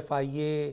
FIA,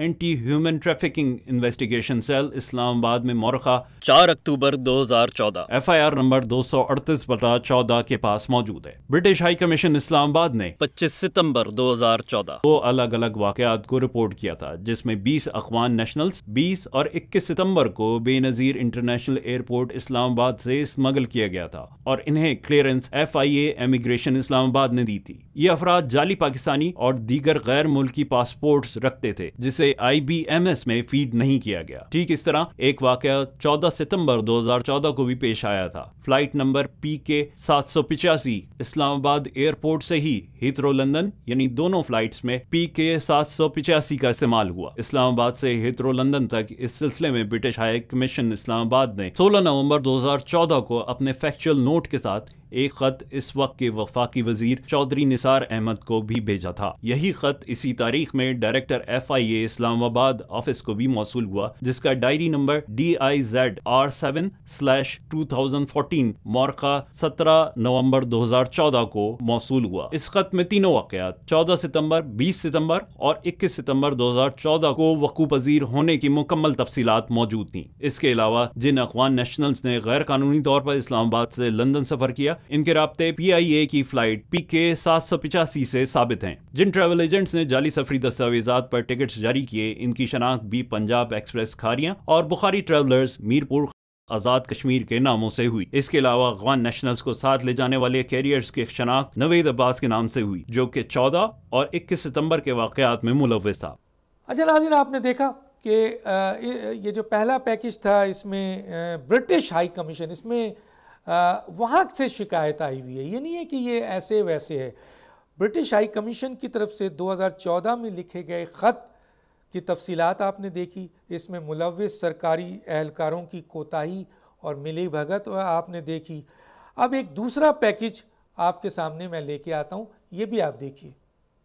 anti human trafficking investigation cell Islamabad میں مورخہ 4 اکتوبر 2014 FIR number 238/14 کے پاس موجود ہے۔ برٹش ہائی کمیشن اسلام آباد نے 25 ستمبر 2014 دو الگ الگ واقعات کو رپورٹ کیا تھا، جس میں 20 افغان نیشنلز 20 اور 21 ستمبر کو بے نظیر انٹرنیشنل ایئرپورٹ اسلام آباد سے اسمگل کیا گیا تھا اور انہیں کلیئرنس FIA امیگریشن اسلام آباد نے دی تھی۔ یہ افراد جعلی پاکستانی اور دیگر غیر ملکی پاسپورٹس رکھتے تھے جسے IBMS میں فیڈ نہیں کیا گیا۔ ٹھیک اس طرح ایک واقعہ 14 ستمبر 2014 کو بھی پیش آیا تھا۔ فلائٹ نمبر PK 785 اسلام آباد ایئرپورٹ سے ہی ہیتھرو لندن یعنی دونوں فلائٹس میں PK 785 کا استعمال ہوا۔ اسلام آباد سے ہیتھرو لندن تک اس سلسلے میں برٹش ہائی کمیشن اسلام آباد نے 16 نومبر 2014 کو اپنے فیکچوئل نوٹ کے ساتھ ایک خط اس وقت کے وفاقی وزیر چودھری نثار احمد کو بھی بھیجا تھا۔ یہی خط اسی تاریخ میں ڈائریکٹر FIA اسلام آباد آفس کو بھی موصول ہوا، جس کا ڈائری نمبر DIZ-R7/2014 مورخہ 17 نومبر 2014 کو موصول ہوا۔ اس خط میں تینوں واقعات 14 ستمبر، 20 ستمبر اور 21 ستمبر 2014 کو وقوع پذیر ہونے کی مکمل تفصیلات موجود تھیں۔ اس کے علاوہ جن افغان نیشنلز نے غیر قانونی طور پر اسلام آباد سے لندن سفر کیا، ان کے رابطے PIA کی فلائٹ PK 785 سے ثابت ہیں۔ جن ٹریول ایجنٹس نے جعلی سفری دستاویزات پر ٹکٹس جاری کیے، ان کی شناخت بھی پنجاب ایکسپریس کھاریاں اور بخاری ٹریولرز میرپور آزاد کشمیر کے ناموں سے ہوئی۔ اس کے علاوہ افغان نیشنلز کو ساتھ لے جانے والے کیریئرز کی شناخت نوید عباس کے نام سے ہوئی، جو کہ 14 اور 21 ستمبر کے واقعات میں ملوث تھا۔ اچھا ناظرین، آپ نے دیکھا کہ یہ جو پہلا پیکج تھا، اس میں برٹش ہائی کمیشن، اس میں وہاں سے شکایت آئی ہوئی ہے۔ یہ نہیں ہے کہ یہ ایسے ویسے ہے۔ برٹش ہائی کمیشن کی طرف سے 2014 میں لکھے گئے خط کی تفصیلات آپ نے دیکھی، اس میں ملوث سرکاری اہلکاروں کی کوتاہی اور ملی بھگت آپ نے دیکھی۔ اب ایک دوسرا پیکج آپ کے سامنے میں لے کے آتا ہوں، یہ بھی آپ دیکھیے۔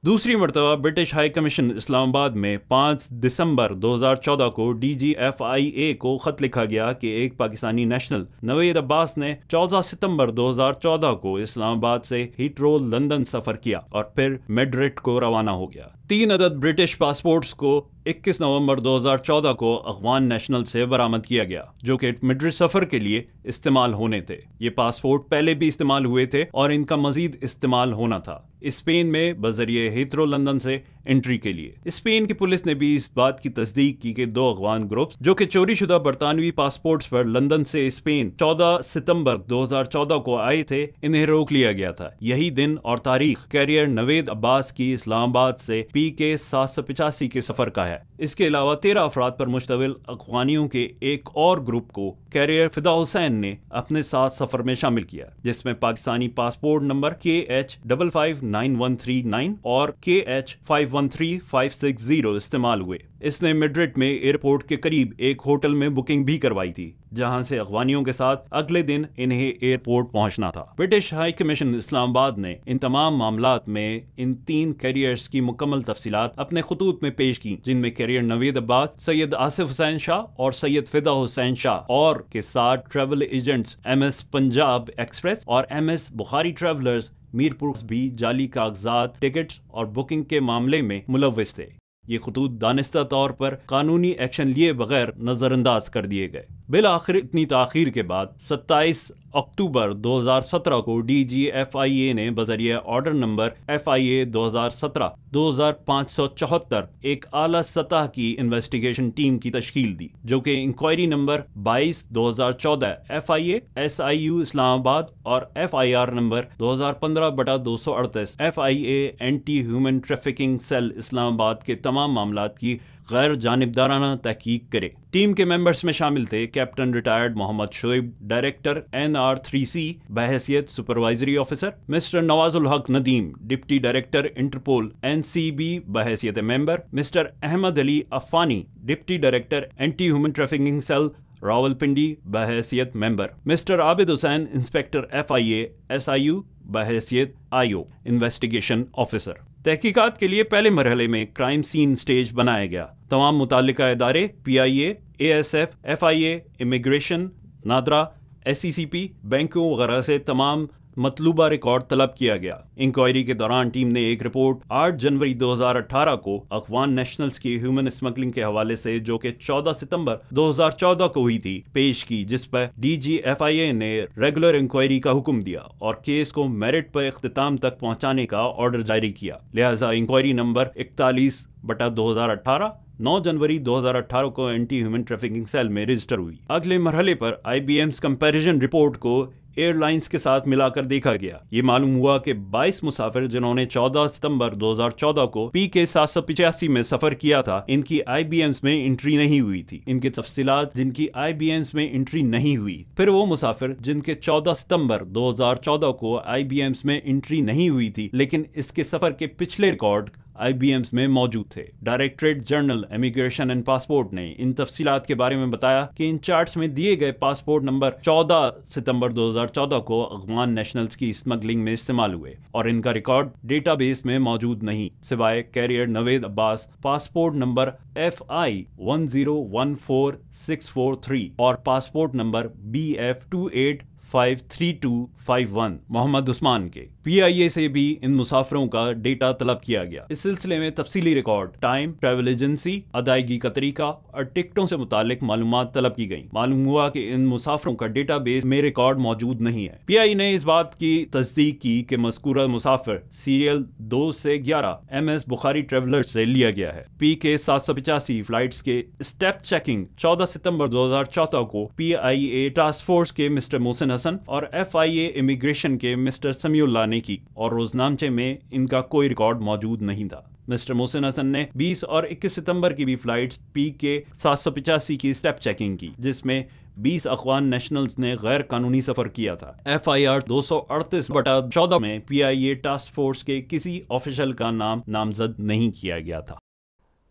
دوسری مرتبہ برٹش ہائی کمیشن اسلام آباد میں 5 دسمبر 2014 کو DG FIA کو خط لکھا گیا کہ ایک پاکستانی نیشنل نوید عباس نے 14 ستمبر 2014 کو اسلام آباد سے ہیتھرو لندن سفر کیا اور پھر میڈرڈ کو روانہ ہو گیا۔ 3 عدد برٹش پاسپورٹس کو 21 نومبر 2014 کو افغان نیشنل سے برآمد کیا گیا، جو کہ میڈرڈ سفر کے لیے استعمال ہونے تھے۔ یہ پاسپورٹ پہلے بھی استعمال ہوئے تھے اور ان کا مزید استعمال ہونا تھا اسپین میں بذریعہ ہیتھرو لندن سے انٹری کے لیے۔ اسپین کی پولیس نے بھی اس بات کی تصدیق کی کہ 2 افغان گروپس جو کہ چوری شدہ برطانوی پاسپورٹس پر لندن سے اسپین 14 ستمبر 2014 کو آئے تھے، انہیں روک لیا گیا تھا۔ یہی دن اور تاریخ کیریئر نوید عباس کی اسلام آباد سے PK 785 کے سفر کا ہے۔ اس کے علاوہ 13 افراد پر مشتمل افغانیوں کے ایک اور گروپ کو کیریئر فدا حسین نے اپنے ساتھ سفر میں شامل کیا، جس میں پاکستانی پاسپورٹ نمبر KH 559139 اور KH 513560 استعمال ہوئے۔ اس نے میڈرڈ میں ایئرپورٹ کے قریب ایک ہوٹل میں بکنگ بھی کروائی تھی، جہاں سے افغانیوں کے ساتھ اگلے دن انہیں ایئرپورٹ پہنچنا تھا۔ برٹش ہائی کمیشن اسلام آباد نے ان تمام معاملات میں ان 3 کیریئرز کی مکمل تفصیلات اپنے خطوط میں پیش کی، جن میں کیریئر نوید عباس، سید آصف حسین شاہ اور سید فدا حسین شاہ اور کے ساتھ travel agents MS Punjab express اور MS بخاری ٹریولرز میرپور بھی جعلی کاغذات، ٹکٹس اور بکنگ کے معاملے میں ملوث تھے۔ یہ خطوط دانستہ طور پر قانونی ایکشن لیے بغیر نظر انداز کر دیے گئے۔ بالآخر اتنی تاخیر کے بعد 27 اکتوبر 2017 کو DG FIA نے بذریعہ آرڈر نمبر FIA 2017-2574 ایک اعلیٰ سطح کی انویسٹیگیشن ٹیم کی تشکیل دی، جو کہ inquiry number 22/2014 FIA SIU Islamabad اور FIR number 2015/238 FIA anti human trafficking cell Islamabad کے تمام معاملات کی غیر جانبدارانہ تحقیق کرے۔ ٹیم کے ممبرز میں شامل تھے captain retired Muhammad Shoaib, director NR3C بحیثیت supervisory officer, mister Nawaz ul Haq Nadeem, deputy director Interpol NCB بحیثیت member, mister Ahmed Ali Afani, deputy director anti human trafficking cell Rawalpindi بحیثیت member, mister Abid Hussain, inspector FIA SIU بحیثیت IO انویسٹیگیشن آفیسر۔ تحقیقات کے لیے پہلے مرحلے میں کرائم سین سٹیج بنایا گیا۔ تمام متعلقہ ادارے PIA ASF FIA immigration, NADRA SCCP، بینکوں وغیرہ سے تمام مطلوبہ ریکارڈ طلب کیا گیا۔ انکوائری کے دوران ٹیم نے ایک رپورٹ 8 جنوری 2018 کو افغان نیشنلز کی ہیومن اسمگلنگ کے حوالے سے، جو کہ 14 ستمبر 2014 کو ہوئی تھی، پیش کی، جس پر DGFIA نے ریگولر انکوائری کا حکم دیا اور کیس کو میرٹ پر اختتام تک پہنچانے کا آرڈر جاری کیا۔ لہذا انکوائری نمبر 41/2018 9 جنوری 2018 کو اینٹی ہیومن ٹریفکنگ سیل میں رجسٹر ہوئی۔ اگلے مرحلے پر IBM's کمپیریزن رپورٹ کو ایئر لائنز کے ساتھ ملا کر دیکھا گیا۔ یہ معلوم ہوا کہ 22 مسافر جنہوں نے 14 ستمبر 2014 کو PK 785 میں سفر کیا تھا، ان کی IBM's میں انٹری نہیں ہوئی تھی۔ ان کی تفصیلات جن کی IBM's میں انٹری نہیں ہوئی، پھر وہ مسافر جن کے 14 ستمبر 2014 کو IBM's میں انٹری نہیں ہوئی تھی لیکن اس کے سفر کے پچھلے ریکارڈ IBM's میں موجود تھے۔ Directorate general immigration and passport نے ان تفصیلات کے بارے میں بتایا کہ ان چارٹس میں دیے گئے پاسپورٹ نمبر 14 ستمبر 2014 کو افغان نیشنلز کی اسمگلنگ میں استعمال ہوئے اور ان کا ریکارڈ ڈیٹا بیس میں موجود نہیں، سوائے کیریئر نوید عباس پاسپورٹ نمبر FI 1014643 اور passport number BF 285251 Muhammad Usman کے۔ PIA سے بھی ان مسافروں کا ڈیٹا طلب کیا گیا۔ اس سلسلے میں تفصیلی ریکارڈ، ٹائم، ٹریول ایجنسی، ادائیگی کا طریقہ اور ٹکٹوں سے متعلق معلومات طلب کی گئیں۔ معلوم ہوا کہ ان مسافروں کا ڈیٹا بیس میں ریکارڈ موجود نہیں ہے۔ PIA نے اس بات کی تصدیق کی کہ مذکورہ مسافر سیریل 2 سے 11 MS بخاری ٹریولر سے لیا گیا ہے۔ PK 785 فلائٹس کے اسٹیپ چیکنگ 14 ستمبر 2014 کو PIA ٹاسک فورس کے مسٹر محسن حسن اور FIA امیگریشن کے مسٹر سمیع اللہ نے کی اور روزنامچے میں ان کا کوئی ریکارڈ موجود نہیں تھا۔ مسٹر محسن حسن نے 20 اور 21 ستمبر کی بھی فلائٹس PK 785 کی اسٹیپ چیکنگ کی، جس میں 20 افغان نیشنلز نے غیر قانونی سفر کیا تھا۔ FIR 238/14 میں PIA ٹاسک فورس کے کسی آفیشل کا نام نامزد نہیں کیا گیا تھا۔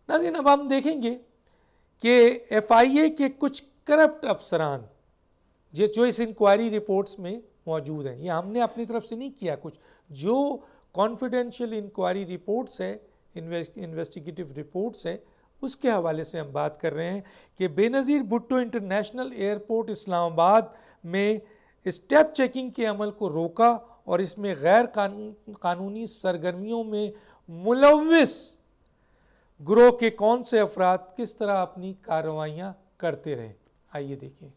ناظرین، اب ہم دیکھیں گے کہ FIA کے کچھ کرپٹ افسران جو اس انکوائری رپورٹس میں موجود ہیں، یہ ہم نے اپنی طرف سے نہیں کیا، کچھ جو کانفیڈینشیل انکوائری رپورٹس ہیں، انویسٹیگیٹو رپورٹس ہیں، اس کے حوالے سے ہم بات کر رہے ہیں کہ بے نظیر بھٹو انٹرنیشنل ایئرپورٹ اسلام آباد میں اسٹیپ چیکنگ کے عمل کو روکا اور اس میں غیر قانونی سرگرمیوں میں ملوث گروہ کے کون سے افراد کس طرح اپنی کارروائیاں کرتے رہے۔ آئیے دیکھیں۔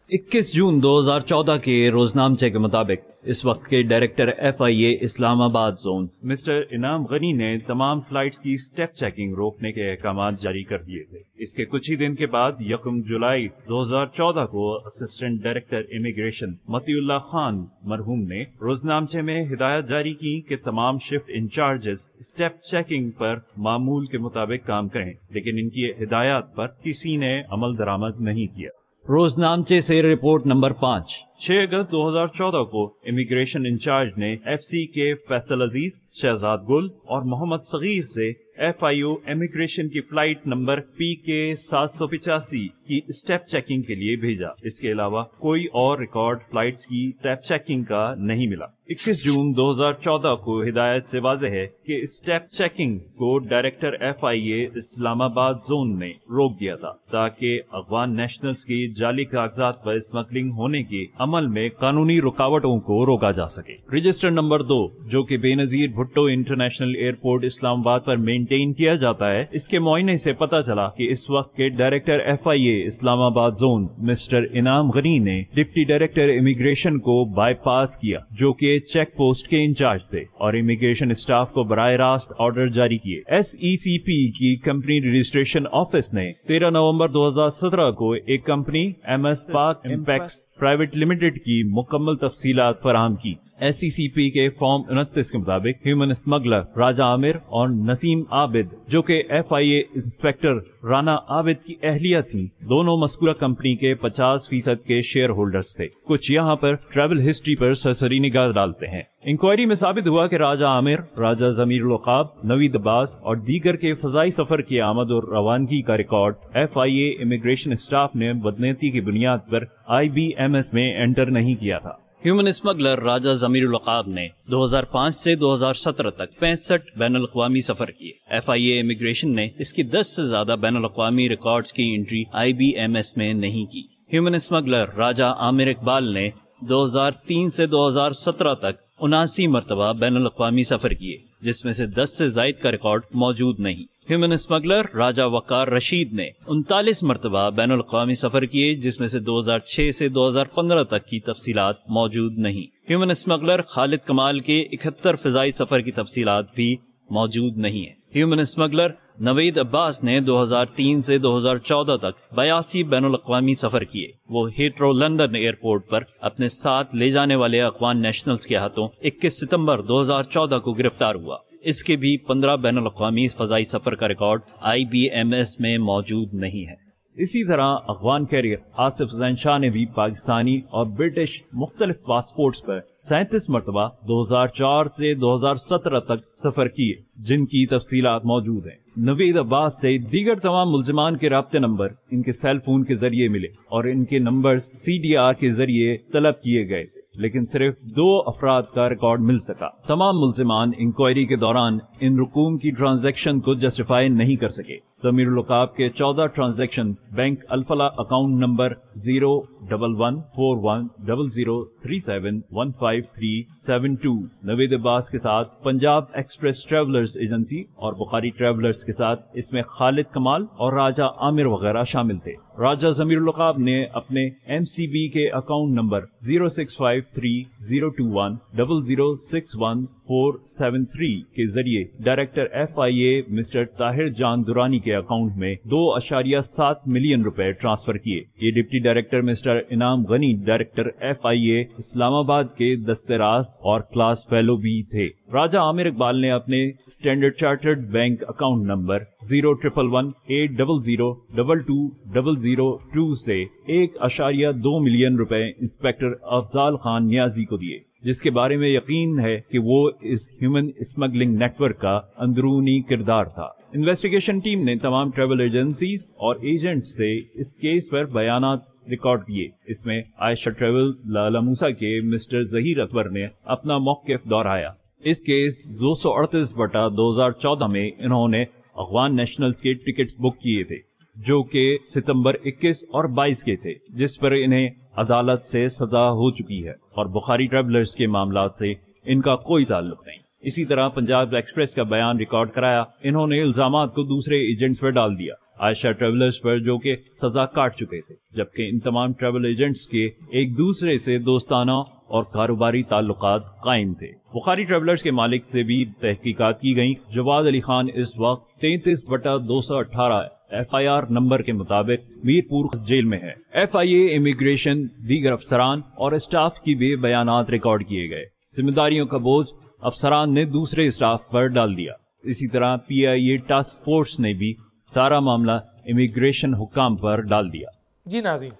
21 جون 2014 کے روزنامچے کے مطابق اس وقت کے ڈائریکٹر FIA اسلام آباد زون مسٹر انعام غنی نے تمام فلائٹس کی اسٹیپ چیکنگ روکنے کے احکامات جاری کر دیے تھے۔ اس کے کچھ ہی دن کے بعد 1 جولائی 2014 کو اسسٹنٹ ڈائریکٹر امیگریشن متی اللہ خان مرحوم نے روزنامچے میں ہدایت جاری کی کہ تمام شفٹ انچارجز اسٹیپ چیکنگ پر معمول کے مطابق کام کریں، لیکن ان کی ہدایات پر کسی نے عمل درآمد نہیں کیا۔ روزنامچے سے رپورٹ نمبر 5 6 اگست 2014 کو امیگریشن انچارج نے FC کے فیصل عزیز، شہزاد گل اور محمد صغیر سے FIO امیگریشن کی فلائٹ نمبر PK 785 کی اسٹیپ چیکنگ کے لیے بھیجا۔ اس کے علاوہ کوئی اور ریکارڈ فلائٹس کی اسٹیپ چیکنگ کا نہیں ملا۔ 21 جون 2014 کو ہدایت سے واضح ہے کہ اسٹیپ چیکنگ کو ڈائریکٹر FIA اسلام آباد زون نے روک دیا تھا تاکہ افغان نیشنلز کی جعلی کاغذات پر اسمگلنگ ہونے کے عمل میں قانونی رکاوٹوں کو روکا جا سکے۔ رجسٹر نمبر 2 جو کہ بے نظیر بھٹو انٹرنیشنل ایئرپورٹ اسلام آباد پر مینٹین کیا جاتا ہے، اس کے معائنے سے پتہ چلا کہ اس وقت کے ڈائریکٹر FIA اسلام آباد زون مسٹر انعام غنی نے ڈپٹی ڈائریکٹر امیگریشن کو بائی پاس کیا، جو کہ چیک پوسٹ کے انچارج تھے، اور امیگریشن اسٹاف کو براہ راست آرڈر جاری کیے۔ SECP کی کمپنی رجسٹریشن آفس نے 13 نومبر 2017 کو ایک کمپنی MS پاک امپیکس پرائیویٹ لمیٹڈ کی مکمل تفصیلات فراہم کی۔ SECP کے فارم 29 کے مطابق ہیومن اسمگلر راجہ عامر اور نسیم عابد، جو کہ FIA انسپیکٹر رانا عابد کی اہلیہ تھیں، دونوں مذکورہ کمپنی کے 50% کے شیئر ہولڈرز تھے۔ کچھ یہاں پر ٹریول ہسٹری پر سرسری نگاہ ڈالتے ہیں۔ انکوائری میں ثابت ہوا کہ راجہ عامر، راجہ ضمیر العقاب، نوید عباس اور دیگر کے فضائی سفر کی آمد اور روانگی کا ریکارڈ FIA امیگریشن اسٹاف نے بدنیتی کی بنیاد پر IBMS میں انٹر نہیں کیا تھا۔ ہیومن اسمگلر راجہ ضمیر العقاب نے 2005 سے 2017 تک 65 بین الاقوامی سفر کیے۔ FIA امیگریشن نے اس کی 10 سے زیادہ بین الاقوامی ریکارڈز کی انٹری IBMS میں نہیں کی۔ ہیومن اسمگلر راجہ عامر اقبال نے 2003 سے 2017 تک 79 مرتبہ بین الاقوامی سفر کیے، جس میں سے 10 سے زائد کا ریکارڈ موجود نہیں۔ ہیومن اسمگلر راجہ وقار رشید نے 39 مرتبہ بین الاقوامی سفر کیے، جس میں سے 2006 سے 2015 تک کی تفصیلات موجود نہیں۔ ہیومن اسمگلر خالد کمال کے 71 فضائی سفر کی تفصیلات بھی موجود نہیں ہیں۔ ہیومن اسمگلر نوید عباس نے 2003 سے 2014 تک 82 بین الاقوامی سفر کیے۔ وہ ہیترو لندن ایئرپورٹ پر اپنے ساتھ لے جانے والے افغان نیشنلز کے ہاتھوں 21 ستمبر 2014 کو گرفتار ہوا۔ اس کے بھی 15 بین الاقوامی فضائی سفر کا ریکارڈ IBMS میں موجود نہیں ہے۔ اسی طرح افغان کیریئر آصف زین شاہ نے بھی پاکستانی اور برٹش مختلف پاسپورٹس پر 37 مرتبہ 2004 سے 2017 تک سفر کیے، جن کی تفصیلات موجود ہیں۔ نوید عباس سے دیگر تمام ملزمان کے رابطے نمبر ان کے سیل فون کے ذریعے ملے اور ان کے نمبرز CDR کے ذریعے طلب کیے گئے، لیکن صرف 2 افراد کا ریکارڈ مل سکا۔ تمام ملزمان انکوائری کے دوران ان رقوم کی ٹرانزیکشن کو جسٹیفائی نہیں کر سکے۔ ضمیر العقاب کے 14 ٹرانزیکشن بینک الفلاح اکاؤنٹ نمبر 0114100371537 نوید عباس کے ساتھ پنجاب ایکسپریس ٹریولرز ایجنسی اور بخاری ٹریولرز کے ساتھ اس میں خالد کمال اور راجہ عامر وغیرہ شامل تھے۔ راجہ ضمیر العقاب نے اپنے MCB کے اکاؤنٹ نمبر 06530021006143 کے ذریعے ڈائریکٹر FIA مسٹر طاہر جان دورانی کے اکاؤنٹ میں 2.7 ملین روپے ٹرانسفر کیے۔ یہ ڈپٹی ڈائریکٹر مسٹر انعام غنی ڈائریکٹر FIA اسلام آباد کے دستِ راست اور کلاس فیلو بھی تھے۔ راجہ عامر اقبال نے اپنے standard chartered bank account number 0111800220002 سے 1.2 ملین روپے انسپیکٹر افضال خان نیازی کو دیے، جس کے بارے میں یقین ہے کہ وہ اس ہیومن اسمگلنگ نیٹ ورک کا اندرونی کردار تھا۔ انویسٹیگیشن ٹیم نے تمام ٹریول ایجنسیز اور ایجنٹ سے اس کیس پر بیانات ریکارڈ کیے۔ اس میں عائشہ ٹریول لالا موسیٰ کے مسٹر ظہیر اکبر نے اپنا موقف دہرایا۔ اس کیس 238/2014 میں انہوں نے افغان نیشنلز کے ٹکٹس بک کیے تھے، جو کہ ستمبر 21 اور 22 کے تھے، جس پر انہیں عدالت سے سزا ہو چکی ہے اور بخاری ٹریولرز کے معاملات سے ان کا کوئی تعلق نہیں۔ اسی طرح پنجاب ایکسپریس کا بیان ریکارڈ کرایا۔ انہوں نے الزامات کو دوسرے ایجنٹس پر ڈال دیا، عائشہ ٹریولرز پر، جو کہ سزا کاٹ چکے تھے، جبکہ ان تمام ٹریول ایجنٹس کے ایک دوسرے سے دوستانہ اور کاروباری تعلقات قائم تھے۔ بخاری ٹریولرز کے مالک سے بھی تحقیقات کی گئیں۔ جواد علی خان اس وقت 33/218 FIR نمبر کے مطابق میرپور جیل میں ہے۔ FIA امیگریشن دیگر افسران اور اسٹاف کی بھی بیانات ریکارڈ کیے گئے۔ ذمہ داریوں کا بوجھ افسران نے دوسرے اسٹاف پر ڈال دیا۔ اسی طرح PIA ٹاسک فورس نے بھی سارا معاملہ امیگریشن حکام پر ڈال دیا۔ جی ناظرین،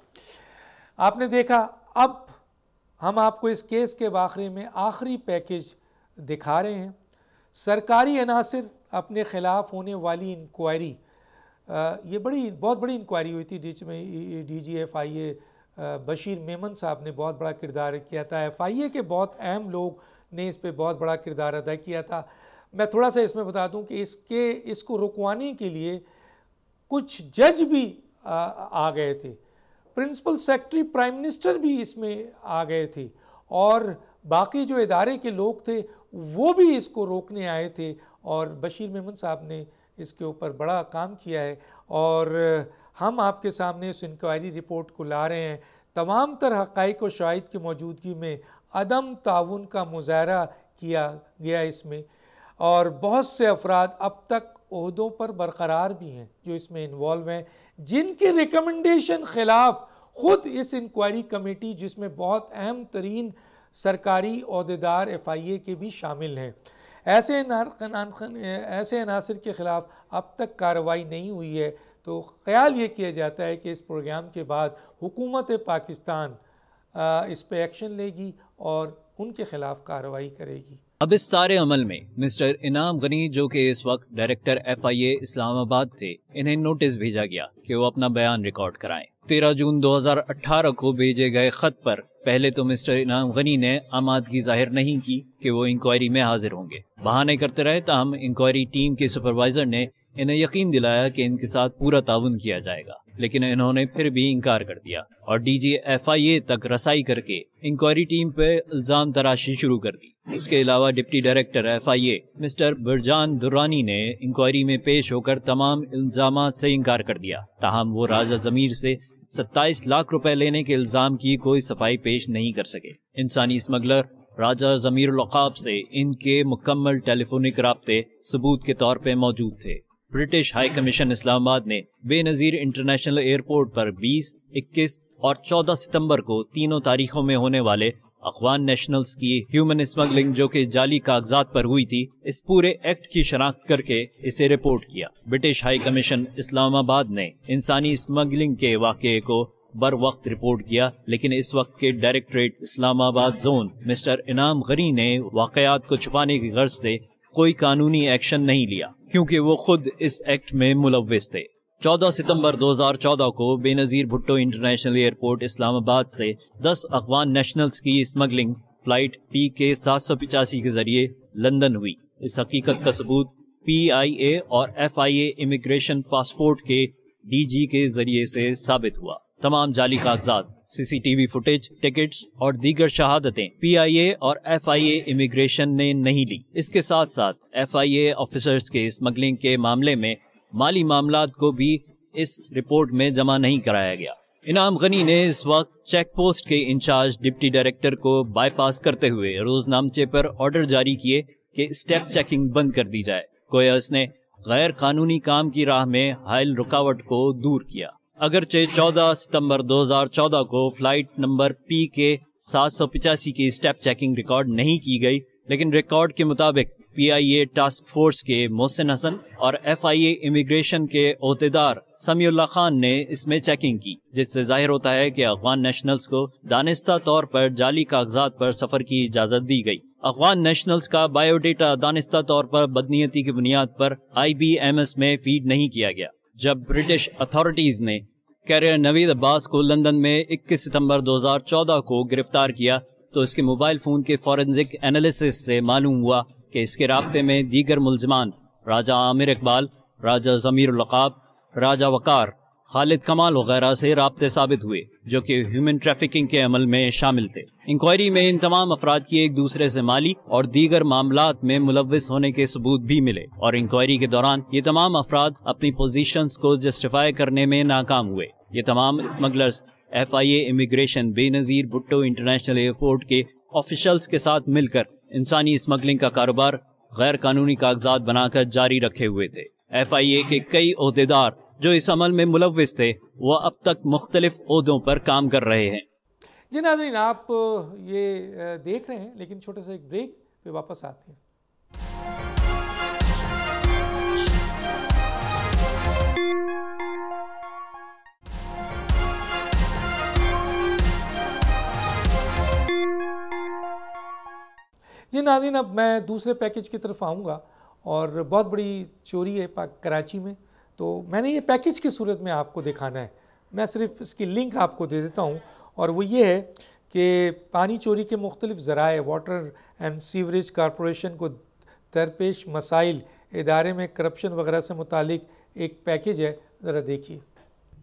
آپ نے دیکھا، اب ہم آپ کو اس کیس کے بارے میں آخری پیکج دکھا رہے ہیں۔ سرکاری عناصر اپنے خلاف ہونے والی انکوائری، یہ بہت بڑی انکوائری ہوئی تھی، جس میں DG FIA بشیر میمن صاحب نے بہت بڑا کردار کیا تھا۔ FIA کے بہت اہم لوگ نے اس پہ بہت بڑا کردار ادا کیا تھا۔ میں تھوڑا سا اس میں بتا دوں کہ اس کو رکوانے کے لیے کچھ جج بھی آ گئے تھے، پرنسپل سیکرٹری پرائم منسٹر بھی اس میں آ گئے تھے، اور باقی جو ادارے کے لوگ تھے وہ بھی اس کو روکنے آئے تھے، اور بشیر میمن صاحب نے اس کے اوپر بڑا کام کیا ہے، اور ہم آپ کے سامنے اس انکوائری رپورٹ کو لا رہے ہیں۔ تمام تر حقائق و شواہد کی موجودگی میں عدم تعاون کا مظاہرہ کیا گیا اس میں، اور بہت سے افراد اب تک عہدوں پر برقرار بھی ہیں جو اس میں انوالو ہیں، جن کے ریکمنڈیشن خلاف خود اس انکوائری کمیٹی، جس میں بہت اہم ترین سرکاری عہدیدار FIA کے بھی شامل ہیں، ایسے عناصر کے خلاف اب تک کارروائی نہیں ہوئی ہے۔ تو خیال یہ کیا جاتا ہے کہ اس پروگرام کے بعد حکومت پاکستان اس پہ ایکشن لے گی اور ان کے خلاف کارروائی کرے گی۔ اب اس سارے عمل میں مسٹر انعام غنی، جو کہ اس وقت ڈائریکٹر FIA اسلام آباد تھے، انہیں نوٹس بھیجا گیا کہ وہ اپنا بیان ریکارڈ کرائیں۔ 13 جون 2018 کو بھیجے گئے خط پر پہلے تو مسٹر انعام غنی نے آمادگی ظاہر نہیں کی کہ وہ انکوائری میں حاضر ہوں گے، بہانے کرتے رہے، تاہم انکوائری ٹیم کے سپروائزر نے انہیں یقین دلایا کہ ان کے ساتھ پورا تعاون کیا جائے گا۔ لیکن انہوں نے پھر بھی انکار کر دیا اور ڈی جی FIA تک رسائی کر کے انکوائری ٹیم پہ الزام تراشی شروع کر دی۔ اس کے علاوہ deputy director FIA mister Burjan Durrani نے انکوائری میں پیش ہو کر تمام الزامات سے انکار کر دیا، تاہم وہ راجہ ضمیر سے 27 لاکھ روپے لینے کے الزام کی کوئی صفائی پیش نہیں کر سکے۔ انسانی اسمگلر راجہ ضمیر العقاب سے ان کے مکمل ٹیلی فونک رابطے ثبوت کے طور پہ موجود تھے۔ برٹش ہائی کمیشن اسلام آباد نے بے نظیر انٹرنیشنل ایئرپورٹ پر 20، 21 اور 14 ستمبر کو تینوں تاریخوں میں ہونے والے افغان نیشنلز کی ہیومن اسمگلنگ جو کہ جعلی کاغذات پر ہوئی تھی، اس پورے ایکٹ کی شناخت کر کے اسے رپورٹ کیا۔ برٹش ہائی کمیشن اسلام آباد نے انسانی اسمگلنگ کے واقعے کو بر وقت رپورٹ کیا، لیکن اس وقت کے ڈائریکٹریٹ اسلام آباد زون مسٹر انعام غنی نے واقعات کو چھپانے کی غرض سے کوئی قانونی ایکشن نہیں لیا، کیونکہ وہ خود اس ایکٹ میں ملوث تھے۔ 14 ستمبر 2014 کو بے نظیر بھٹو انٹرنیشنل ایئرپورٹ اسلام آباد سے 10 افغان نیشنلز کی اسمگلنگ فلائٹ PK 785 کے ذریعے لندن ہوئی۔ اس حقیقت کا ثبوت PIA اور FIA امیگریشن پاسپورٹ کے DG کے ذریعے سے ثابت ہوا۔ تمام جعلی کاغذات، CCTV فوٹیج، ٹکٹس اور دیگر شہادتیں PIA اور FIA امیگریشن نے نہیں لی۔ اس کے ساتھ ساتھ FIA آفیسرز کے اسمگلنگ کے معاملے میں مالی معاملات کو بھی اس رپورٹ میں جمع نہیں کرایا گیا۔ انعام غنی نے اس وقت چیک پوسٹ کے انچارج ڈپٹی ڈائریکٹر کو بائی پاس کرتے ہوئے روزنامچے پر آرڈر جاری کیے کہ اسٹیپ چیکنگ بند کر دی جائے، گویا اس نے غیر قانونی کام کی راہ میں حائل رکاوٹ کو دور کیا۔ اگرچہ 14 ستمبر 2014 کو فلائٹ نمبر PK 785 کی اسٹیپ چیکنگ ریکارڈ نہیں کی گئی، لیکن ریکارڈ کے مطابق PIA ٹاسک فورس کے محسن حسن اور FIA امیگریشن کے عہدیدار سمیع اللہ خان نے اس میں چیکنگ کی، جس سے ظاہر ہوتا ہے کہ افغان نیشنلز کو دانستہ طور پر جعلی کاغذات پر سفر کی اجازت دی گئی۔ افغان نیشنلز کا بایو ڈیٹا دانستہ طور پر بدنیتی کی بنیاد پر IBMS میں فیڈ نہیں کیا گیا۔ جب برٹش اتھارٹیز نے کیریئر نوید عباس کو لندن میں 21 ستمبر 2014 کو گرفتار کیا تو اس کے موبائل فون کے فورنزک انالیسس سے معلوم ہوا کہ اس کے رابطے میں دیگر ملزمان راجہ عامر اقبال، راجہ ضمیر العقاب، راجہ وقار، خالد کمال وغیرہ سے رابطے ثابت ہوئے، جو کہ ہیومن ٹریفکنگ کے عمل میں شامل تھے۔ انکوائری میں ان تمام افراد کی ایک دوسرے سے مالی اور دیگر معاملات میں ملوث ہونے کے ثبوت بھی ملے، اور انکوائری کے دوران یہ تمام افراد اپنی پوزیشنز کو جسٹیفائی کرنے میں ناکام ہوئے۔ یہ تمام اسمگلرز FIA امیگریشن بے نظیر بھٹو انٹرنیشنل ایئرپورٹ کے آفیشلز کے ساتھ مل کر انسانی اسمگلنگ کا کاروبار غیر قانونی کاغذات بنا کر جاری رکھے ہوئے تھے۔ FIA کے کئی عہدیدار جو اس عمل میں ملوث تھے وہ اب تک مختلف عہدوں پر کام کر رہے ہیں۔ جی ناظرین، آپ یہ دیکھ رہے ہیں، لیکن چھوٹے سے ایک بریک پہ واپس آتے ہیں۔ جی ناظرین، اب میں دوسرے پیکج کی طرف آؤں گا، اور بہت بڑی چوری ہے کراچی میں، تو میں نے یہ پیکج کی صورت میں آپ کو دکھانا ہے۔ میں صرف اس کی لنک آپ کو دے دیتا ہوں، اور وہ یہ ہے کہ پانی چوری کے مختلف ذرائع، واٹر اینڈ سیوریج کارپوریشن کو درپیش مسائل، ادارے میں کرپشن وغیرہ سے متعلق ایک پیکج ہے، ذرا دیکھیے۔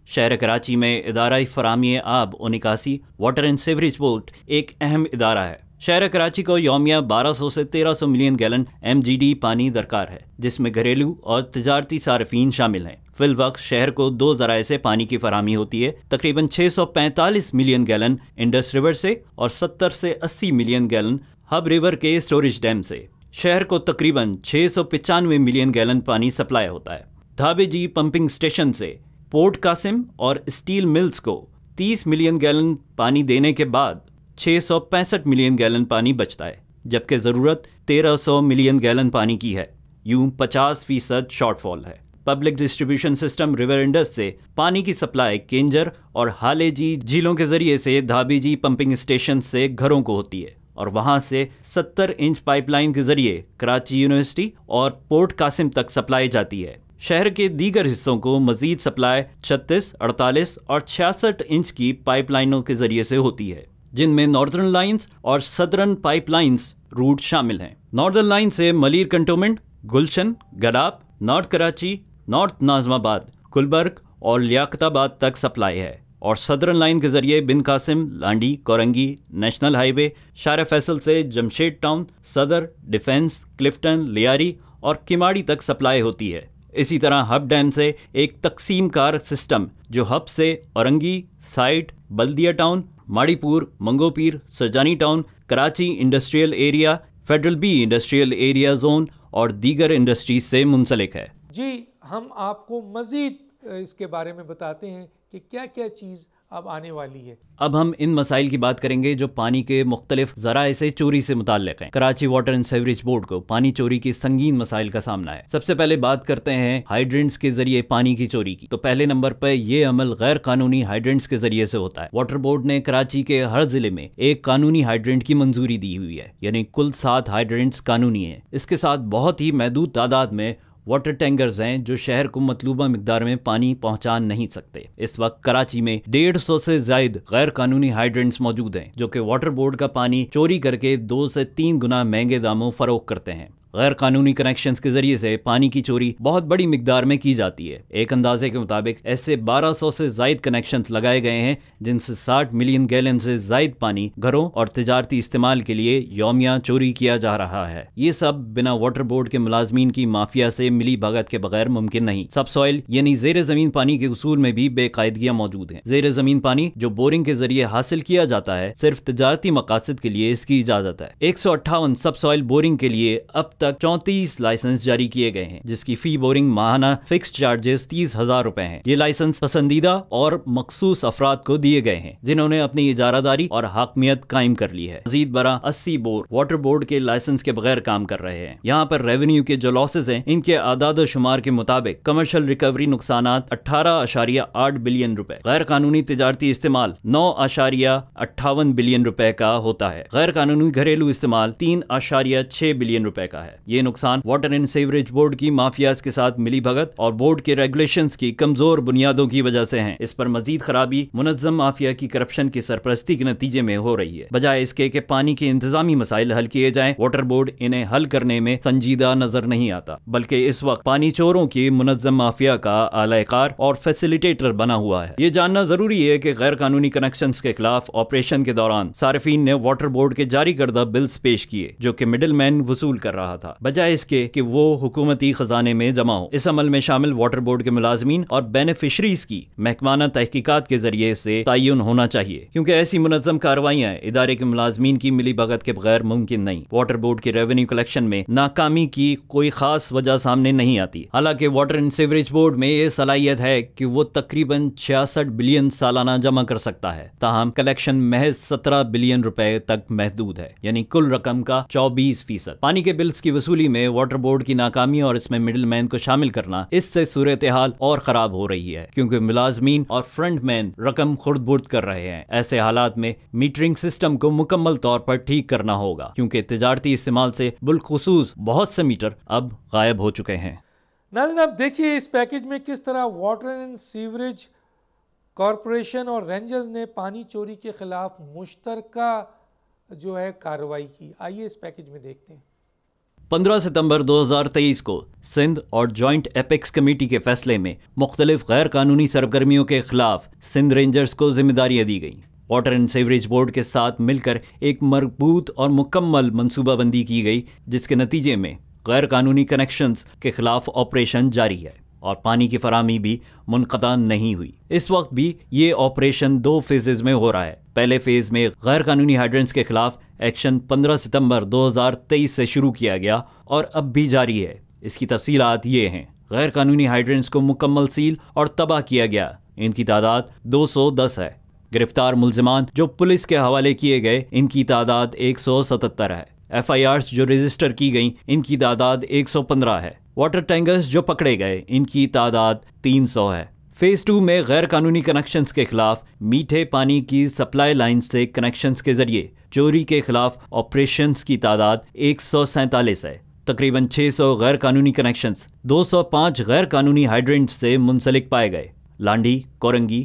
شہر کراچی میں ادارہ فراہمی آب و نکاسی واٹر اینڈ سیوریج بورڈ ایک اہم ادارہ ہے۔ شہر کراچی کو یومیہ 1200 سے 1300 ملین گیلن MGD پانی درکار ہے، جس میں گھریلو اور تجارتی صارفین شامل ہیں۔ فی الوقت شہر کو 2 ذرائع سے پانی کی فراہمی ہوتی ہے، تقریباً 645 ملین گیلن انڈس ریور سے اور 70 سے 80 ملین گیلن ہب ریور کے سٹوریج ڈیم سے۔ شہر کو تقریباً 695 ملین گیلن پانی سپلائی ہوتا ہے۔ دھابے جی پمپنگ سٹیشن سے پورٹ قاسم اور اسٹیل ملز کو 30 ملین گیلن پانی دینے کے بعد 665 ملین گیلن پانی بچتا ہے، جبکہ ضرورت 1300 ملین گیلن پانی کی ہے۔ یوں 50% شارٹ فال ہے۔ Public distribution system river Indus سے پانی کی سپلائی کینجر اور ہالے جی جھیلوں کے ذریعے سے دھابی جی پمپنگ اسٹیشن سے گھروں کو ہوتی ہے، اور وہاں سے 70 انچ پائپ لائن کے ذریعے کراچی یونیورسٹی اور پورٹ قاسم تک سپلائی جاتی ہے۔ شہر کے دیگر حصوں کو مزید سپلائی 36، 48 اور 66 انچ کی پائپ لائنوں کے ذریعے سے ہوتی ہے، جن میں ناردرن لائنز اور سدرن پائپ لائنز روٹ شامل ہیں۔ ناردرن لائن سے ملیر کنٹونمنٹ، گلشن، گڈاب، نارتھ کراچی، نارتھ ناظم آباد، گلبرگ اور لیاقت آباد تک سپلائی ہے، اور صدرن لائن کے ذریعے بن قاسم، لانڈی، کورنگی، نیشنل ہائی وے، شارع فیصل سے جمشید ٹاؤن، صدر، ڈیفنس، کلفٹن، لیاری اور کماڑی تک سپلائی ہوتی ہے۔ اسی طرح ہب ڈیم سے ایک تقسیم کار سسٹم جو ہب سے Orangi, site, Baldia town, Mauripur, Mangho Pir, Surjani town, Karachi industrial area, federal B industrial area zone اور دیگر انڈسٹریز سے منسلک ہے۔ جی، ہم آپ کو مزید اس کے بارے میں بتاتے ہیں کہ کیا کیا چیز اب آنے والی ہے۔ اب ہم ان مسائل کی بات کریں گے جو پانی کے مختلف ذرائع سے چوری سے متعلق ہیں۔ Karachi water and sewerage board کو پانی چوری کی سنگین مسائل کا سامنا ہے۔ سب سے پہلے بات کرتے ہیں ہائیڈرنٹس کے ذریعے پانی کی چوری کی۔ تو پہلے نمبر پہ یہ عمل غیر قانونی ہائیڈرنٹس کے ذریعے سے ہوتا ہے۔ واٹر بورڈ نے کراچی کے ہر ضلع میں ایک قانونی ہائیڈرنٹ کی منظوری دی ہوئی ہے، یعنی کل 7 ہائیڈرنٹس قانونی ہیں۔ اس کے ساتھ بہت ہی محدود تعداد میں واٹر ٹینکرز ہیں جو شہر کو مطلوبہ مقدار میں پانی پہنچا نہیں سکتے۔ اس وقت کراچی میں 150 سے زائد غیر قانونی ہائیڈرنٹس موجود ہیں جو کہ واٹر بورڈ کا پانی چوری کر کے 2 سے 3 گنا مہنگے داموں فروخت کرتے ہیں۔ غیر قانونی کنیکشنز کے ذریعے سے پانی کی چوری بہت بڑی مقدار میں کی جاتی ہے۔ ایک اندازے کے مطابق ایسے 1200 سے زائد کنیکشنز لگائے گئے ہیں جن سے 60 ملین گیلن سے زائد پانی گھروں اور تجارتی استعمال کے لیے یومیہ چوری کیا جا رہا ہے۔ یہ سب بنا واٹر بورڈ کے ملازمین کی مافیا سے ملی بھگت کے بغیر ممکن نہیں۔ سب سوائل یعنی زیر زمین پانی کے اصول میں بھی بے قاعدگیاں موجود ہیں۔ زیر زمین پانی جو بورنگ کے ذریعے حاصل کیا جاتا ہے صرف تجارتی مقاصد کے لیے اس کی اجازت ہے۔ 158 سب سوائل بورنگ کے لیے اب تک 34 لائسنس جاری کیے گئے ہیں جس کی فی بورنگ ماہانہ فکس چارجز 30,000 روپے ہیں۔ یہ لائسنس پسندیدہ اور مخصوص افراد کو دیے گئے ہیں جنہوں نے اپنی اجارہ داری اور حاکمیت قائم کر لی ہے۔ مزید برآں 80 بور واٹر بورڈ کے لائسنس کے بغیر کام کر رہے ہیں۔ یہاں پر ریونیو کے جو لاسز ہیں ان کے اعداد و شمار کے مطابق کمرشل ریکوری نقصانات 18.8 بلین روپے، غیر قانونی تجارتی استعمال 9.58 بلین روپے کا ہوتا ہے، غیر قانونی گھریلو استعمال 3.6 بلین روپے کا ہے۔ یہ نقصان واٹر اینڈ سیوریج بورڈ کی مافیاز کے ساتھ ملی بھگت اور بورڈ کے ریگولیشنز کی کمزور بنیادوں کی وجہ سے ہیں۔ اس پر مزید خرابی منظم مافیا کی کرپشن کی سرپرستی کے نتیجے میں ہو رہی ہے۔ بجائے اس کے کہ پانی کے انتظامی مسائل حل کیے جائیں، واٹر بورڈ انہیں حل کرنے میں سنجیدہ نظر نہیں آتا، بلکہ اس وقت پانی چوروں کی منظم مافیا کا اعلی کار اور فیسیلیٹیٹر بنا ہوا ہے۔ یہ جاننا ضروری ہے کہ غیر قانونی کنیکشنز کے خلاف آپریشن کے دوران صارفین نے واٹر بورڈ کے جاری کردہ بلز پیش کیے جو کہ مڈل مین وصول کر رہا تھا، بجائے اس کے کہ وہ حکومتی خزانے میں جمع ہو۔ اس عمل میں شامل واٹر بورڈ کے ملازمین اور بینیفیشریز کی محکمانہ تحقیقات کے ذریعے سے تعین ہونا چاہیے، کیونکہ ایسی منظم کارروائیاں ادارے کے ملازمین کی ملی بھگت کے بغیر ممکن نہیں۔ واٹر بورڈ کی ریونیو کلیکشن میں ناکامی کی کوئی خاص وجہ سامنے نہیں آتی، حالانکہ واٹر اینڈ سیوریج بورڈ میں یہ صلاحیت ہے کہ وہ تقریباً 66 بلین سالانہ جمع کر سکتا ہے، تاہم کلیکشن محض 17 بلین روپے تک محدود ہے، یعنی کل رقم کا 24%۔ پانی کے بلز کی وصولی میں واٹر بورڈ کی ناکامی اور اس میں مڈل مین کو شامل کرنا، اس سے صورتحال اور خراب ہو رہی ہے کیونکہ ملازمین اور فرنٹ مین رقم خرد برد کر رہے ہیں۔ ایسے حالات میں میٹرنگ سسٹم کو مکمل طور پر ٹھیک کرنا ہوگا کیونکہ تجارتی استعمال سے بالخصوص بہت سے میٹر اب غائب ہو چکے ہیں۔ ناظرین، اب دیکھیے اس پیکج میں کس طرح واٹر اینڈ سیوریج کارپوریشن اور رینجرز نے پانی چوری کے خلاف مشترکہ جو ہے کارروائی کی۔ آئیے اس پیکج میں دیکھتے ہیں۔ 15 ستمبر 2023 کو سندھ اور جوائنٹ ایپیکس کمیٹی کے فیصلے میں مختلف غیر قانونی سرگرمیوں کے خلاف سندھ رینجرز کو ذمہ داریاں دی گئیں۔ واٹر اینڈ سیوریج بورڈ کے ساتھ مل کر ایک مربوط اور مکمل منصوبہ بندی کی گئی جس کے نتیجے میں غیر قانونی کنیکشنز کے خلاف آپریشن جاری ہے اور پانی کی فراہمی بھی منقطع نہیں ہوئی۔ اس وقت بھی یہ آپریشن 2 فیزز میں ہو رہا ہے۔ پہلے فیز میں غیر قانونی ہائیڈرنٹس کے خلاف ایکشن 15 ستمبر 2023 سے شروع کیا گیا اور اب بھی جاری ہے۔ اس کی تفصیلات یہ ہیں: غیر قانونی ہائیڈرنٹس کو مکمل سیل اور تباہ کیا گیا، ان کی تعداد 210 ہے۔ گرفتار ملزمان جو پولیس کے حوالے کیے گئے، ان کی تعداد 177 ہے۔ FIRs جو رجسٹر کی گئیں، ان کی تعداد 115 ہے۔ واٹر ٹینکرز جو پکڑے گئے، ان کی تعداد 300 ہے۔ فیز 2 میں غیر قانونی کنیکشنز کے خلاف میٹھے پانی کی سپلائی لائن سے کنیکشنز کے ذریعے چوری کے خلاف آپریشنز کی تعداد 147 ہے۔ تقریباً 600 غیر قانونی کنیکشنز 205 غیر قانونی ہائیڈرنٹس سے منسلک پائے گئے۔ لانڈی، کورنگی،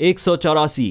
184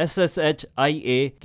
SSHIA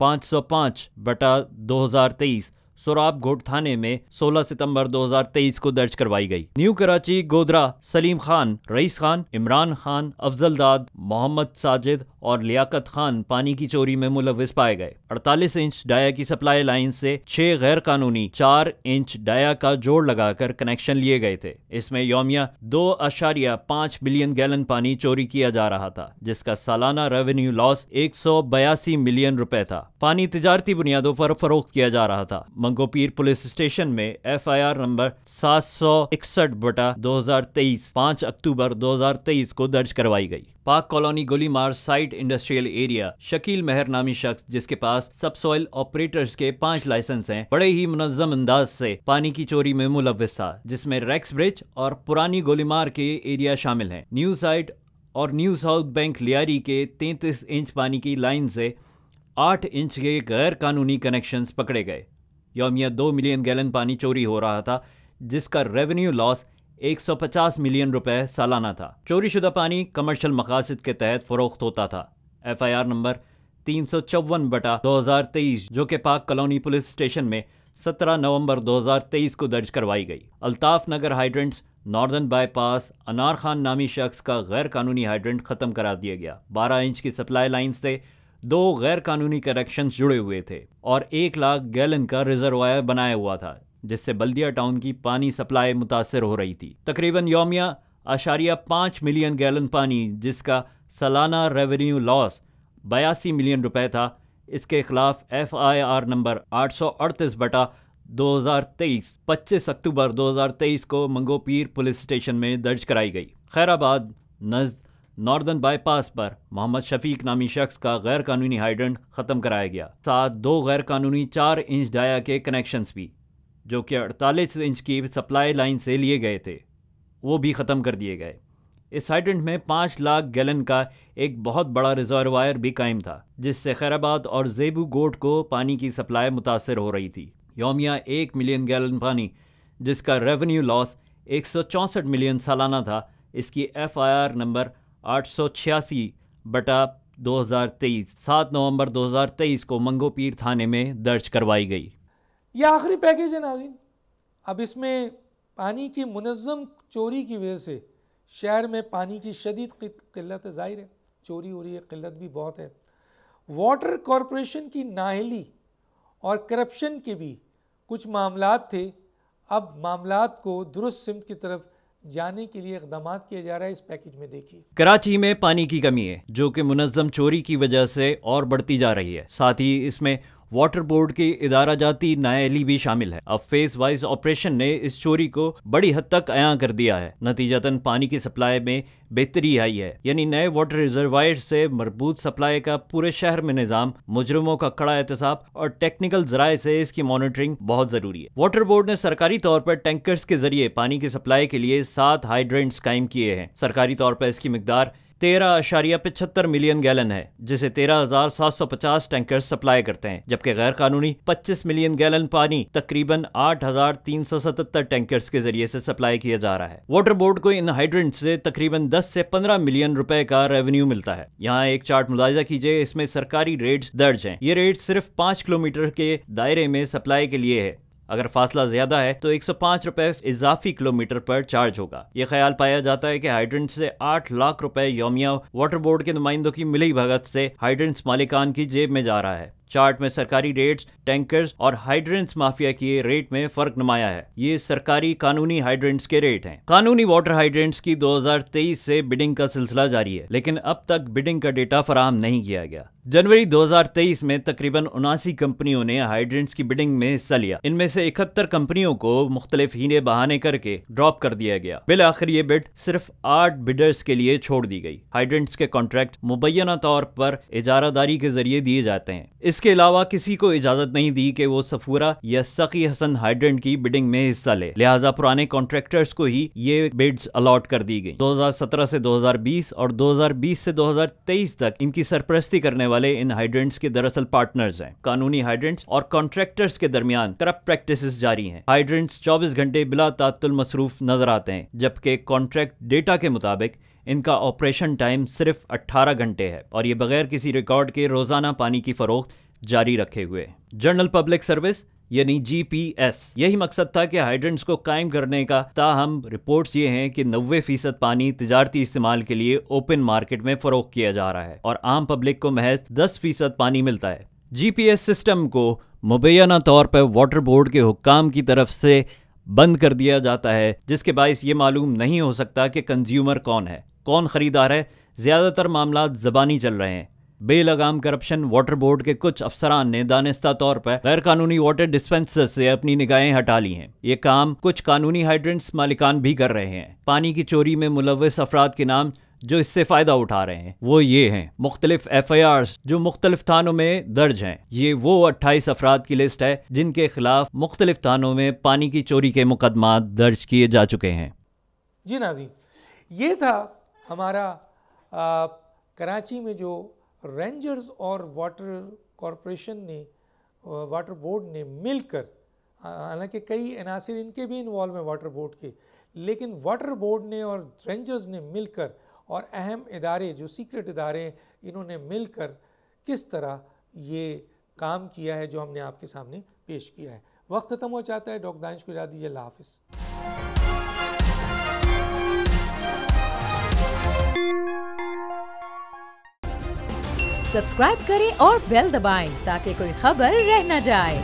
505/2023 سوراب گھوٹ تھانے میں 16 ستمبر 2023 کو درج کروائی گئی۔ نیو کراچی گودرا سلیم خان، رئیس خان، عمران خان، افضل داد، محمد ساجد اور لیاقت خان پانی کی چوری میں ملوث پائے گئے۔ 48 انچ ڈایا کی سپلائی لائن سے 6 غیر قانونی 4 انچ ڈایا کا جوڑ لگا کر کنیکشن لیے گئے تھے۔ اس میں یومیہ 2.5 بلین گیلن پانی چوری کیا جا رہا تھا، جس کا سالانہ ریونیو لاس 182 ملین روپے تھا۔ پانی تجارتی بنیادوں پر فروخت کیا جا رہا تھا۔ منگو پیر پولیس اسٹیشن میں FIR نمبر 761/2023 5 اکتوبر 2023 کو درج کروائی گئی۔ پاک کالونی گولی مار سائٹ انڈسٹریل ایریا شکیل مہر نامی شخص، جس کے پاس سب سوئل آپریٹرز کے 5 لائسنس ہیں، بڑے ہی منظم انداز سے پانی کی چوری میں ملوث تھا، جس میں ریکس برج اور پرانی گولی مار کے ایریا شامل ہیں۔ نیو سائٹ اور نیو ساؤتھ بینک لیاری کے 33 انچ پانی کی لائن سے 8 انچ کے غیر قانونی کنیکشنز پکڑے گئے۔ یومیہ 2 ملین گیلن پانی چوری ہو رہا تھا، جس کا ریونیو لاس 150 ملین روپے سالانہ تھا۔ چوری شدہ پانی کمرشل مقاصد کے تحت فروخت ہوتا تھا۔ FIR نمبر 354/2023 جو کہ پاک کالونی پولیس اسٹیشن میں 17 نومبر 2023 کو درج کروائی گئی۔ Altaf Nagar hydrants northern by پاس انار خان نامی شخص کا غیر قانونی ہائیڈرنٹ ختم کرا دیا گیا۔ 12 انچ کی سپلائی لائن سے 2 غیر قانونی کنیکشنز جڑے ہوئے تھے اور 1 لاکھ گیلن کا ریزروائر بنایا ہوا تھا، جس سے بلدیہ ٹاؤن کی پانی سپلائی متاثر ہو رہی تھی۔ تقریباً یومیہ 5 ملین گیلن پانی، جس کا سالانہ ریونیو لاس 82 ملین روپے تھا، اس کے خلاف FIR نمبر 838/2023 25 اکتوبر 2023 کو منگو پیر پولیس اسٹیشن میں درج کرائی گئی۔ خیرآباد نزد ناردرن بائی پاس پر محمد شفیق نامی شخص کا غیر قانونی ہائیڈرنٹ ختم کرایا گیا، ساتھ 2 غیر قانونی 4 انچ ڈایا کے کنیکشنز بھی، جو کہ 48 انچ کی سپلائی لائن سے لیے گئے تھے، وہ بھی ختم کر دیے گئے۔ اس ہائیڈرنٹ میں 5 لاکھ گیلن کا ایک بہت بڑا ریزروائر بھی قائم تھا، جس سے خیرآباد اور زیبو گوٹ کو پانی کی سپلائی متاثر ہو رہی تھی۔ یومیہ 1 ملین گیلن پانی، جس کا ریونیو لاس 164 ملین سالانہ تھا، اس کی FIR نمبر 886/2023 7 نومبر 2023 کو منگو پیر تھانے میں درج کروائی گئی۔ یہ آخری پیکیج ہے ناظرین۔ اب اس میں پانی کی منظم چوری کی وجہ سے شہر میں پانی کی شدید قلت ظاہر ہے، چوری ہو رہی ہے، قلت بھی بہت ہے۔ واٹر کارپوریشن کی نااہلی اور کرپشن کے بھی کچھ معاملات تھے، اب معاملات کو درست سمت کی طرف جانے کے لیے اقدامات کیا جا رہا ہے۔ اس پیکیج میں دیکھیے، کراچی میں پانی کی کمی ہے، جو کہ منظم چوری کی وجہ سے اور بڑھتی جا رہی ہے، ساتھ ہی اس میں واٹر بورڈ کی ادارہ جاتی نااہلی بھی شامل ہے۔ اب فیس وائز آپریشن نے اس چوری کو بڑی حد تک عیاں کر دیا ہے، نتیجتاً پانی کی سپلائی میں بہتری آئی ہے، یعنی نئے واٹر ریزروائر سے مربوط سپلائی کا پورے شہر میں نظام، مجرموں کا کڑا احتساب اور ٹیکنیکل ذرائع سے اس کی مانیٹرنگ بہت ضروری ہے۔ واٹر بورڈ نے سرکاری طور پر ٹینکرز کے ذریعے پانی کی سپلائی کے لیے 7 ہائیڈرنٹس قائم کیے ہیں۔ سرکاری طور پر اس کی مقدار 13.75 ملین گیلن ہے، جسے 13,750 ٹینکر سپلائی کرتے ہیں، جبکہ غیر قانونی 25 ملین گیلن پانی تقریباً 8,377 ٹینکرز کے ذریعے سے سپلائی کیا جا رہا ہے۔ واٹر بورڈ کو ان ہائیڈرنٹ سے تقریباً 10 سے 15 ملین روپے کا ریونیو ملتا ہے۔ یہاں ایک چارٹ ملاحظہ کیجئے، اس میں سرکاری ریٹس درج ہیں۔ یہ ریٹ صرف 5 کلومیٹر کے دائرے میں سپلائی کے لیے ہے، اگر فاصلہ زیادہ ہے تو 105 روپے اضافی کلومیٹر پر چارج ہوگا۔ یہ خیال پایا جاتا ہے کہ ہائیڈرنٹ سے 8 لاکھ روپے یومیہ واٹر بورڈ کے نمائندوں کی ملی بھگت سے ہائیڈرنٹس مالکان کی جیب میں جا رہا ہے۔ چارٹ میں سرکاری ریٹس، ٹینکرز اور ہائیڈرنٹس مافیا کی ریٹ میں فرق نمایاں ہے۔ یہ سرکاری قانونی ہائیڈرنٹس کے ریٹ ہیں۔ قانونی واٹر ہائیڈرنٹس کی 2023 سے بڈنگ کا سلسلہ جاری ہے، لیکن اب تک بڈنگ کا ڈیٹا فراہم نہیں کیا گیا۔ جنوری 2023 میں تقریباً 79 کمپنیوں نے ہائیڈرنٹس کی بڈنگ میں حصہ لیا۔ ان میں سے 71 کمپنیوں کو مختلف ہینے بہانے کر کے ڈراپ کر دیا گیا۔ بالآخر یہ بڈ صرف 8 بڈرز کے لیے چھوڑ دی گئی۔ ہائیڈرنٹس کے کانٹریکٹ مبینہ طور پر اجارہ داری کے ذریعے دیے جاتے ہیں۔ اس کے علاوہ کسی کو اجازت نہیں دی کہ وہ صفورہ یا سقی حسن ہائیڈرنٹ کی بڈنگ میں حصہ لے، لہٰذا پرانے کانٹریکٹرز کو ہی یہ بڈز الاٹ کر دی گئی۔ 2017 سے 2020 اور 2020 سے 2023 تک ان کی سرپرستی کرنے والے ان ہائیڈرنٹس کے دراصل پارٹنرز ہیں۔ قانونی ہائیڈرنٹس اور کانٹریکٹرز کے درمیان کرپٹ پریکٹسز جاری ہیں۔ ہائیڈرنٹس 24 گھنٹے بلا تعطل مصروف نظر آتے ہیں، جبکہ کانٹریکٹ ڈیٹا کے مطابق ان کا آپریشن ٹائم صرف 18 گھنٹے ہے، اور یہ بغیر کسی ریکارڈ کے روزانہ پانی کی فروخت جاری رکھے ہوئے۔ جنرل پبلک سروس یعنی GPS۔ یہی مقصد تھا کہ ہائیڈرنٹس کو قائم کرنے کا، تاہم رپورٹس یہ ہیں کہ 90% پانی تجارتی استعمال کے لیے اوپن مارکیٹ میں فروخت کیا جا رہا ہے اور عام پبلک کو محض 10% پانی ملتا ہے۔ GPS سسٹم کو مبینہ طور پر واٹر بورڈ کے حکام کی طرف سے بند کر دیا جاتا ہے، جس کے باعث یہ معلوم نہیں ہو سکتا کہ کنزیومر کون ہے، کون خریدار ہے۔ زیادہ تر معاملات زبانی چل رہے ہیں۔ بے لگام کرپشن۔ واٹر بورڈ کے کچھ افسران نے دانستہ طور پر غیر قانونی واٹر ڈسپنسر سے اپنی نگاہیں ہٹا لی ہیں۔ یہ کام کچھ قانونی ہائیڈرنٹس مالکان بھی کر رہے ہیں۔ پانی کی چوری میں ملوث افراد کے نام جو اس سے فائدہ اٹھا رہے ہیں وہ یہ ہیں۔ مختلف FIRs جو مختلف تھانوں میں درج ہیں۔ یہ وہ 28 افراد کی لسٹ ہے جن کے خلاف مختلف تھانوں میں پانی کی چوری کے مقدمات درج کیے جا چکے ہیں۔ جی ناظرین، یہ تھا ہمارا کراچی میں جو رینجرز اور واٹر کارپوریشن نے، واٹر بورڈ نے مل کر، حالانکہ کئی عناصر ان کے بھی انوالو ہیں واٹر بورڈ کے، لیکن واٹر بورڈ نے اور رینجرز نے مل کر اور اہم ادارے جو سیکرٹ ادارے ہیں انہوں نے مل کر کس طرح یہ کام کیا ہے جو ہم نے آپ کے سامنے پیش کیا ہے۔ وقت ختم ہو جاتا ہے، ڈاکٹر دانش کو اجازت دیجیے، اللہ حافظ۔ سبسکرائب کریں اور بیل دبائیں تاکہ کوئی خبر رہ نہ جائے۔